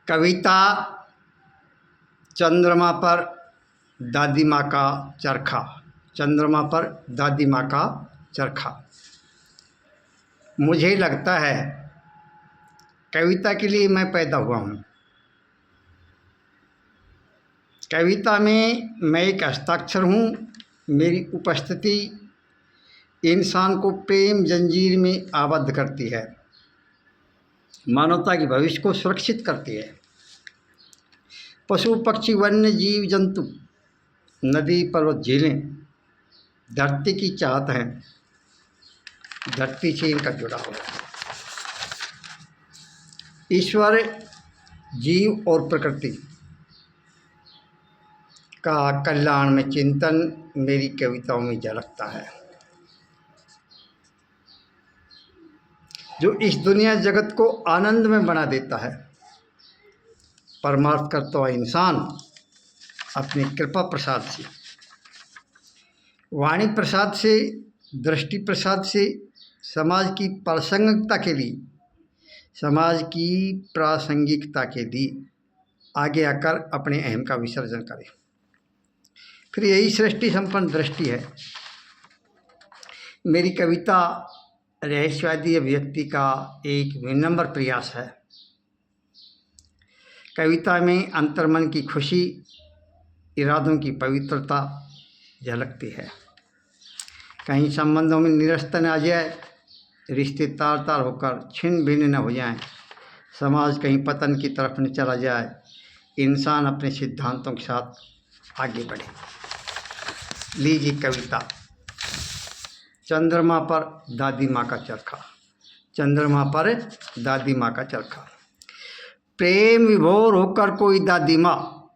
कविता चंद्रमा पर दादी माँ का चरखा। चंद्रमा पर दादी माँ का चरखा। मुझे लगता है कविता के लिए मैं पैदा हुआ हूँ। कविता में मैं एक हस्ताक्षर हूँ। मेरी उपस्थिति इंसान को प्रेम जंजीर में आबद्ध करती है, मानवता के भविष्य को सुरक्षित करती है। पशु पक्षी वन्य जीव जंतु, नदी पर्वत झीलें धरती की चाहत हैं, धरती से इनका जुड़ाव है। ईश्वर, जीव और प्रकृति का कल्याण में चिंतन मेरी कविताओं में झलकता है। जो इस दुनिया जगत को आनंद में बना देता है, परमार्थ करता हुआ इंसान अपनी कृपा प्रसाद से, वाणी प्रसाद से, दृष्टि प्रसाद से समाज की प्रासंगिकता के लिए आगे आकर अपने अहम का विसर्जन करे। फिर यही सृष्टि संपन्न दृष्टि है। मेरी कविता रहस्यवादी अभिव्यक्ति का एक विनम्र प्रयास है। कविता में अंतर्मन की खुशी, इरादों की पवित्रता झलकती है। कहीं संबंधों में निरस्त न आ जाए, रिश्ते तार तार होकर छिन्न भिन्न न हो जाएं, समाज कहीं पतन की तरफ न चला जाए, इंसान अपने सिद्धांतों के साथ आगे बढ़े। लीजिए कविता चंद्रमा पर दादी माँ का चरखा। चंद्रमा पर दादी माँ का चरखा। प्रेम विभोर होकर कोई दादी माँ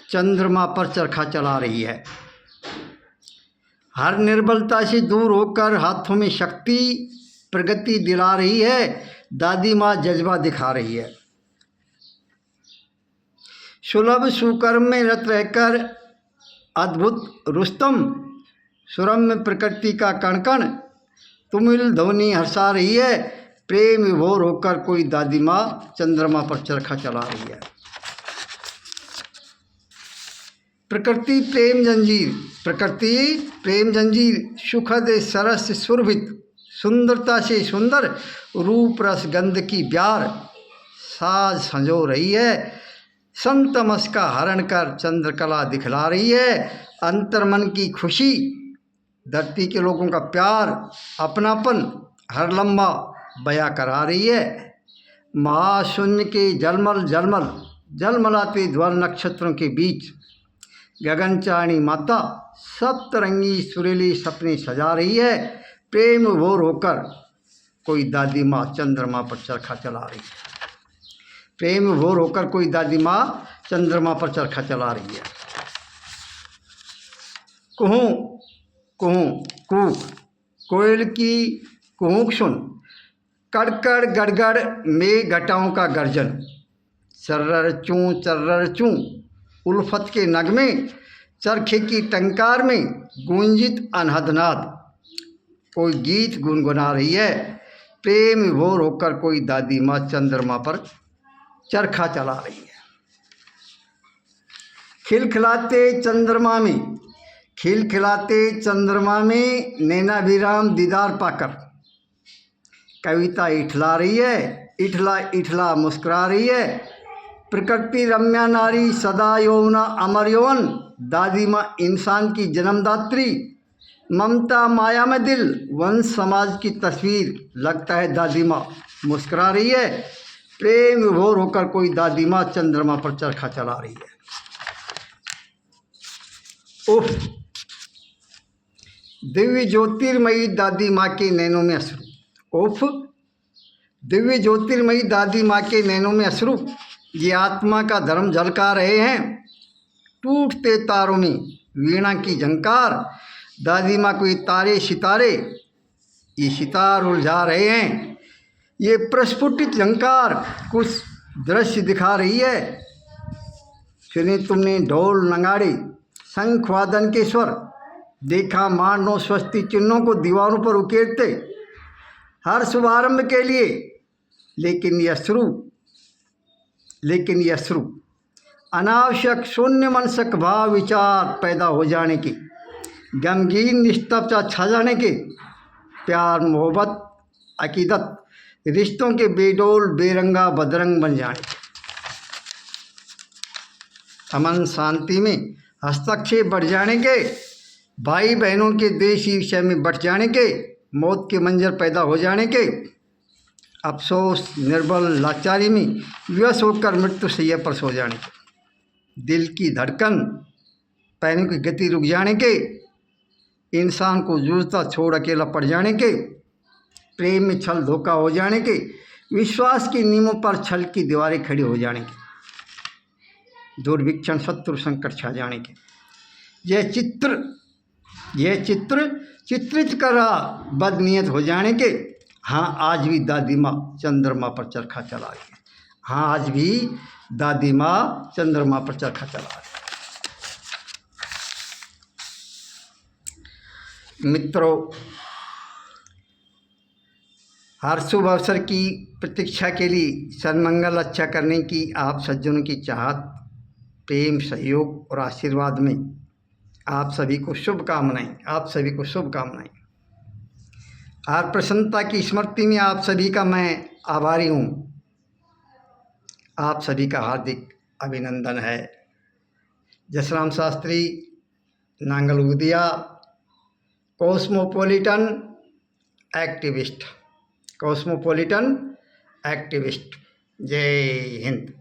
चंद्रमा पर चरखा चला रही है। हर निर्बलता से दूर होकर हाथों में शक्ति प्रगति दिला रही है। दादी माँ जज्बा दिखा रही है। सुलभ सुकर्म में रत रहकर अद्भुत रुस्तम, सुरम्य प्रकृति का कण कण तुमुल ध्वनि हर्षा रही है। प्रेम विभोर होकर कोई दादी माँ चंद्रमा पर चरखा चला रही है। प्रकृति प्रेम जंजीर, प्रकृति प्रेम जंजीर सुखद सरस सुरभित, सुंदरता से सुंदर रूप रस गंध की प्यार साज संजो रही है। संतमस का हरण कर चंद्रकला दिखला रही है। अंतर्मन की खुशी, धरती के लोगों का प्यार, अपनापन हर लम्बा बया करा रही है। महाशून्य के जलमलाते ध्वल नक्षत्रों के बीच गगनचारिणी माता सप्तरंगी सुरीली सपने सजा रही है। प्रेम विभोर होकर कोई दादी माँ चंद्रमा पर चरखा चला रही है। प्रेम विभोर होकर कोई दादी माँ चंद्रमा पर चरखा चला रही है। कुहू कुहू कूक, कोयल की कुहूक सुन, कड़कड़ गड़गड़ में घटाओं का गर्जन, चर्रर चूं उल्फत के नगमे, चरखे की टंकार में गूंजित अनहदनाद कोई गीत गुनगुना रही है। प्रेम विभोर होकर कोई दादी माँ चंद्रमा पर चरखा चला रही है। खिलखिलाते चंद्रमा में नैनाभिराम दीदार पाकर कविता इठला रही है। इठला मुस्कुरा रही है। प्रकृति रम्या नारी सदा यौवना अमर यौवन, दादी माँ इंसान की जन्मदात्री, ममता माया में दिल वंश समाज की तस्वीर, लगता है दादी माँ मुस्कुरा रही है। प्रेम विभोर होकर कोई दादी माँ चंद्रमा पर चरखा चला रही है। उफ, दिव्य ज्योतिर्मयी दादी माँ के नैनों में अश्रु। उफ, दिव्य ज्योतिर्मयी दादी माँ के नैनों में अश्रु, ये आत्मा का धर्म झलका रहे हैं। टूटते तारों में वीणा की झंकार, दादी माँ को ये तारे सितारे, ये सितार उलझा रहे हैं। ये प्रस्फुटित झंकार कुछ दृश्य दिखा रही है। सुने तुमने ढोल नगाड़े शंख वादन के स्वर, देखा मानव स्वस्ति चिन्हों को दीवारों पर उकेरते हर शुभारंभ के लिए, लेकिन यह अश्रु लेकिन ये अश्रु अनावश्यक शून्य मनसक भाव विचार पैदा हो जाने के, गमगीन निस्तब्धता छा जाने के, प्यार मोहब्बत अकीदत रिश्तों के बेडोल बेरंगा बदरंग बन जाने के, अमन शांति में हस्तक्षेप बढ़ जाने के, भाई बहनों के देश विषय में बढ़ जाने के, मौत के मंजर पैदा हो जाने के, अफसोस निर्बल लाचारी में विवश होकर मृत्यु सैया पर सो जाने के, दिल की धड़कन पैरों की गति रुक जाने के, इंसान को जूझता छोड़ अकेला पड़ जाने के, प्रेम में छल धोखा हो जाने के, विश्वास के नियमों पर छल की दीवारें खड़ी हो जाने के, दुर्भिक्षण शत्रु संकट छा जाने के, यह चित्र चित्रित कर रहा बदनीयत हो जाने के। हाँ, आज भी दादी माँ चंद्रमा पर चरखा चला रही है। हाँ, आज भी दादी माँ चंद्रमा पर चरखा चला रही है। मित्रों, हर शुभ अवसर की प्रतीक्षा के लिए सन्मंगल अच्छा करने की आप सज्जनों की चाहत, प्रेम, सहयोग और आशीर्वाद में आप सभी को शुभकामनाएं। हर प्रसन्नता की स्मृति में आप सभी का मैं आभारी हूँ। आप सभी का हार्दिक अभिनंदन है। Jasram Shastri, Nangalgudiya, cosmopolitan activist. जय हिंद।